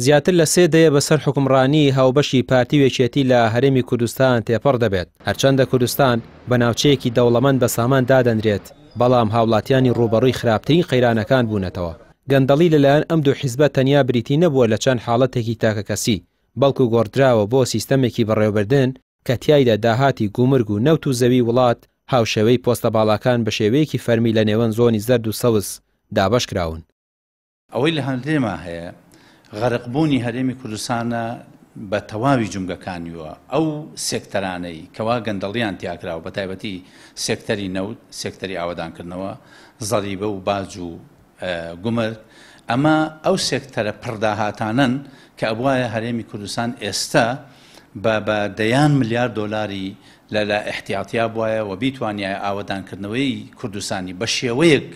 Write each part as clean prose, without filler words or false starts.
زیاتر لە 3 دەیە بەسەر حکومڕانی هاوبەشی پارتی وێچێتی لە هەرێمی کوردستان تێپەڕ دەبێت. هەرچەندە کوردستان بە ناوچەیەکی دەوڵەمەند بە سامان دادەنرێت، بەڵام هاوڵاتیانی ڕوبەڕووی خراپترین قەیرانەکان بوونەتەوە. گەندەڵی لەلایەن ئەم دوو حیزبە تەنیا بریتی نەبووە لە چەند حاڵەتێکی تاکەکەسی، بەڵکو گۆڕدراوە بۆ سیستەمێکی بەڕێوەبردن کە تیایدا داهاتی گومرگ و نەوت و زەوی وڵات هاوشێوەی پۆستە باڵاکان بە شێوەیەکی فەرمی لە نێوەن زۆنی زەرد و سەوز دابەش کراون. ئەوەی لە هەندێما هەیە غەرقبوونی هەرێمی کوردستانە بە تەواوی جومگەکانیوە ئەو سێکتەرانەی کەوا گەندەڵیان تیاکراوە بە تایبەتی سێکتەری نەوت، سێکتەری ئاوەدانکردنەوە، زەریبە و باج و گومرگ، ئەمە ئەو سێکتەرە پڕداهاتانن کە ئەبوایە هەرێمی کوردستان ئێستا بە دەیان ملیار دۆلاری لە احتیاطیا بواە و بیتوانیایە ئاوەدانکردنەوەی کوردستانی بە شێوەیەک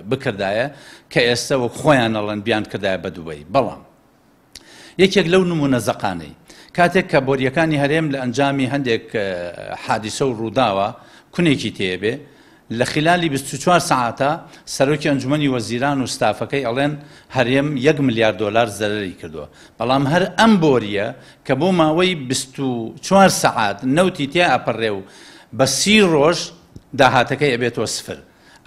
بکردایە کە ئێستا وەک خۆیان ئەڵەن بیان کردایە بە دووبەی. بەڵام یەکێک لەو نمونە زەقانەی کاتێک کە بۆریەکانی هەرێم لە ئەنجامی هەندێک حادیسە و ڕووداوە کونێکی تێبێ، لە خلالی 24 ساعتە سەرۆکی ئەنجومەنی وەزیران و ستافەکەی ئەڵێن هەرێم 1 ملیار دۆلار زەرری کردووە. بەڵام هەر ئەم بۆریە کە بۆ ماوەی 24 ساعت نەوتی تیا ئەپەڕێ و بە 30 ڕۆژ داهاتەکەی ئەبێتەوە سفر.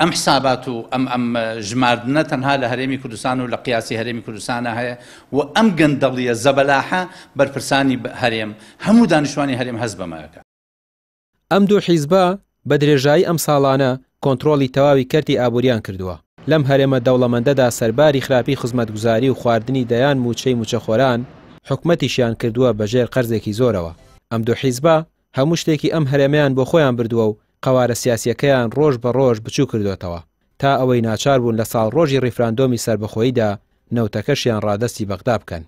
ئەم حسابات و ئەم ژماردنە تەنها لە هەرێمی کوردستان و لە قیاسی هەرێمی کوردستانە هەیە و ئەم گەندەڵیە زەبەلاحە بەرپرسانی هەرێم هەموو دانیشتوانی هەرێم هەست بەمایەکە. ئەم دوو حیزبە بە درێژایی ئەم ساڵانە کۆنتڕۆڵی تەواوی کەرتی ئابووریان کردووە. لەم هەرێمە دەوڵەمەندەدا سەرباری خراپی خزمەتگوزاری و خواردنی دەیان موچەی موچەخۆران حکومەتیشیان کردووە بەژێر قەرزێکی زۆرەوە. ئەم دوو حیزبە هەموو شتێکی ئەم هەرێمەیان بۆ خۆیان بردووە و قەوارە سیاسیەکەیان ڕۆژ بە ڕۆژ بچوو کردوێتەوە تا ئەوەی ناچار بوون لە ساڵ ڕۆژی ڕیفراندۆمی سربەخۆییدا نەوتەکەشیان ڕادەستی بەغدا بکەن.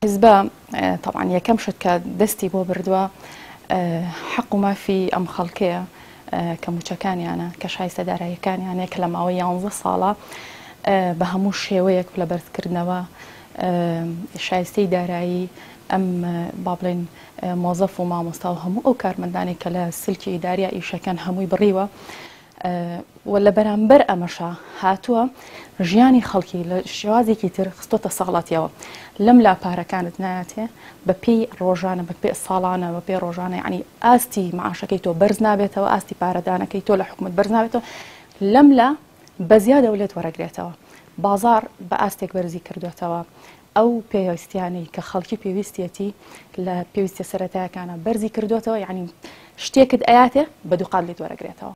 حیزبە طبعا یەکەم شت کە دەستی بۆ بردووە حەق و مافی ئەم خەڵکەیە کە موچەکانیانە کە شایستە داراییەکانیانەیە کە لە ماوەی 11 ساڵە بە هەموو شێوەیەک لەبەرکردنەوە شایستەی دارایی ئەم با بڵێن مۆزەف و مامۆستا و هەموو ئەو کارمەندانی کە لە سلکی ئیداریە ئیشەکان هەمووی بڕیوە و لە بەرامبەر ئەمەشە هاتووە ژیانی خەڵکی لە شێوازێکی تر خستۆتە ساڵاتیەوە. لەم لاپارەکانت نایەتێ بە پێی ڕۆژانە بە پێ ساڵانە بە پێ ڕۆژانە، یعنی ئاستی معاشەکەی تۆ بەرز نابێتەوە، ئاستی پارەدانەکەی تۆ لە حکومت بەرز نابێتەوە، لەم لا بەزیا دەولێت وەرەگرێتەوە. بازار بە ئاستێک بەرزی کردوێتەوە. ئەو پێویستیانەی کە خەڵکی پێویستێتی لە پێویستە سەرەتایەکانە بەرزی کردوێتەوە، یعنی شتێکت ئەیاتێ بە دووقات لێت وەرەگرێتەوە.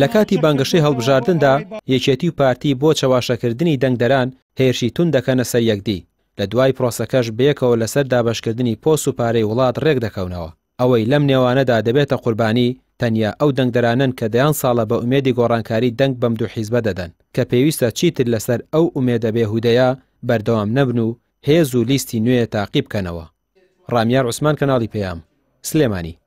لە کاتی بانگەشەی هەڵبژاردندا یەکێتی و پارتی بۆ چەواشەکردنی دەنگدەران هێرشی تون دەکەنە سەر یەکدی، لە دوای پرۆسەکەش بەیەکەوە لەسەر دابەشکردنی پۆست و پارەی وڵات ڕێک دەکەونەوە. ئەوەی لەم نێوانەدا دەبێتە قوربانی تەنیا ئەو دەنگدەرانن کە دەیان ساڵە بە ئومێدی گۆڕانکاری دەنگ بەم دوو حیزبە دەدەن کە پێویستە چیتر لەسەر ئەو ئومێدە بێهودەیە بەردەوام نەبن و هێز و لیستی نوێ تاقی بکەنەوە. ڕامیار عوسمان، کەناڵی پێیام، سلێمانی.